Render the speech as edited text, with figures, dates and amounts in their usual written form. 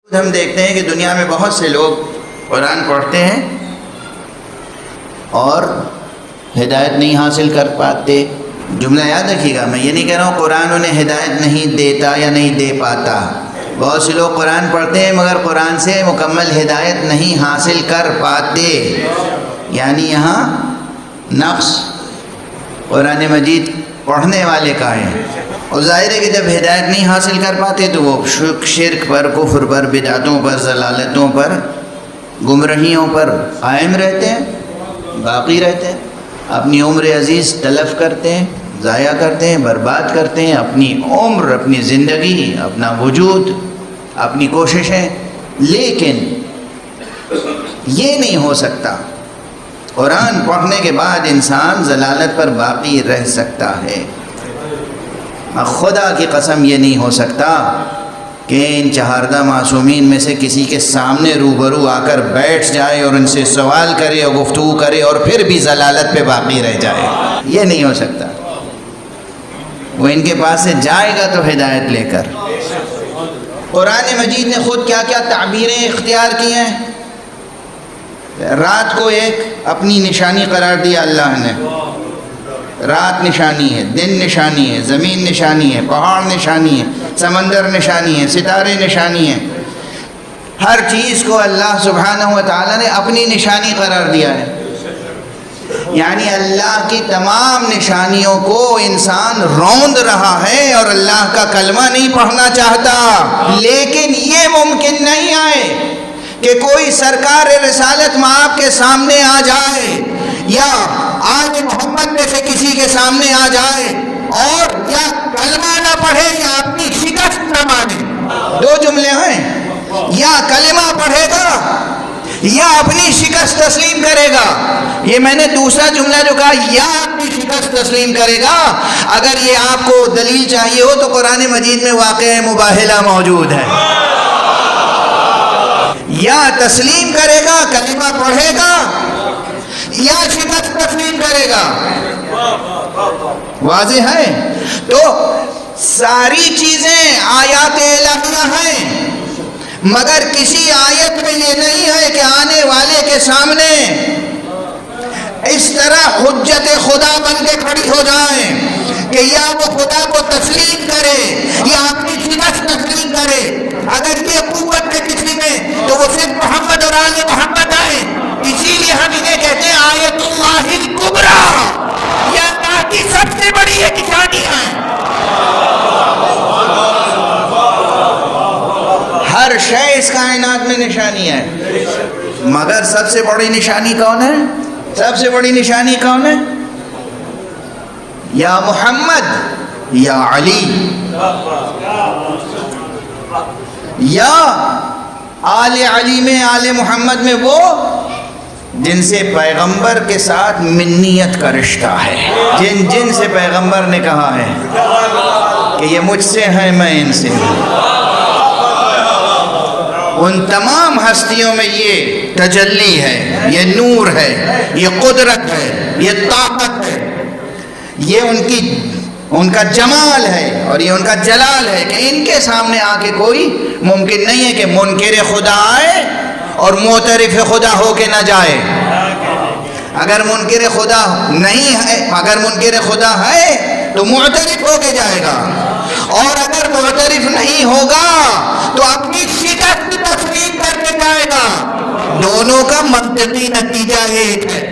ہم دیکھتے ہیں کہ دنیا میں بہت سے لوگ قرآن پڑھتے ہیں اور ہدایت نہیں حاصل کر پاتے۔ جملہ یاد رکھیے گا، میں یہ نہیں کہہ رہا ہوں قرآن انہیں ہدایت نہیں دیتا یا نہیں دے پاتا۔ بہت سے لوگ قرآن پڑھتے ہیں مگر قرآن سے مکمل ہدایت نہیں حاصل کر پاتے، یعنی یہاں نقص قرآن مجید پڑھنے والے کا ہے۔ اور ظاہر ہے کہ جب ہدایت نہیں حاصل کر پاتے تو وہ شرک پر، کفر پر، بدعتوں پر، ضلالتوں پر، گمراہیوں پر قائم رہتے ہیں، باقی رہتے ہیں، اپنی عمر عزیز تلف کرتے ہیں، ضائع کرتے ہیں، برباد کرتے ہیں، اپنی عمر، اپنی زندگی، اپنا وجود، اپنی کوششیں۔ لیکن یہ نہیں ہو سکتا، قرآن پڑھنے کے بعد انسان ضلالت پر باقی رہ سکتا ہے۔ خدا کی قسم یہ نہیں ہو سکتا کہ ان چہاردہ معصومین میں سے کسی کے سامنے روبرو آ کر بیٹھ جائے اور ان سے سوال کرے اور گفتگو کرے اور پھر بھی ضلالت پہ باقی رہ جائے۔ یہ نہیں ہو سکتا۔ وہ ان کے پاس سے جائے گا تو ہدایت لے کر۔ قرآن مجید نے خود کیا کیا تعبیریں اختیار کی ہیں۔ رات کو ایک اپنی نشانی قرار دیا اللہ نے، رات نشانی ہے، دن نشانی ہے، زمین نشانی ہے، پہاڑ نشانی ہے، سمندر نشانی ہے، ستارے نشانی ہیں۔ ہر چیز کو اللہ سبحانہ و تعالیٰ نے اپنی نشانی قرار دیا ہے۔ یعنی اللہ کی تمام نشانیوں کو انسان روند رہا ہے اور اللہ کا کلمہ نہیں پڑھنا چاہتا۔ لیکن یہ ممکن نہیں ہے کہ کوئی سرکار رسالت مآب کے سامنے آ جائے یا آل محمد میں سے کسی کے سامنے آ جائے اور یا کلمہ نہ پڑھے یا اپنی شکست نہ مانے۔ دو جملے ہیں، یا کلمہ پڑھے گا یا اپنی شکست تسلیم کرے گا۔ یہ میں نے دوسرا جملہ جو کہا یا اپنی شکست تسلیم کرے گا، اگر یہ آپ کو دلیل چاہیے ہو تو قرآن مجید میں واقع مباہلہ موجود ہے۔ یا تسلیم کرے گا، کلمہ پڑھے گا، یا شکست تسلیم کرے گا۔ واضح ہے؟ تو ساری چیزیں آیات الہیہ ہیں، مگر کسی آیت میں یہ نہیں ہے کہ آنے والے کے سامنے اس طرح حجت خدا بن کے کھڑی ہو جائیں کہ یا وہ خدا کو تسلیم کرے یا اپنی شکست تسلیم کرے۔ اگر یہ قوت ہے کسی میں تو وہ صرف محمد اور آل محمد آئے۔ اسی لیے ہم انہیں کہتے ہیں آیت اللہ الکبریٰ، یہ اللہ کی سب سے بڑی یہ نشانی ہے۔ ہر شے اس کائنات میں نشانی ہے، مگر سب سے بڑی نشانی کون ہے؟ سب سے بڑی نشانی کون ہے؟ یا محمد یا علی یا آل علی میں، آل محمد میں وہ جن سے پیغمبر کے ساتھ منیت کا رشتہ ہے، جن سے پیغمبر نے کہا ہے کہ یہ مجھ سے ہیں، میں ان سے ہوں۔ ان تمام ہستیوں میں یہ تجلی ہے، یہ نور ہے، یہ قدرت ہے، یہ طاقت ہے، یہ ان کا جمال ہے اور یہ ان کا جلال ہے کہ ان کے سامنے آ کے کوئی ممکن نہیں ہے کہ منکر خدا آئے اور معترف خدا ہو کے نہ جائے۔ اگر منکر خدا نہیں ہے، اگر منکر خدا ہے تو معترف ہو کے جائے گا، اور اگر معترف نہیں ہوگا تو اپنی شکست تسلیم کر کے جائے گا۔ دونوں کا منطقی نتیجہ ایک ہے۔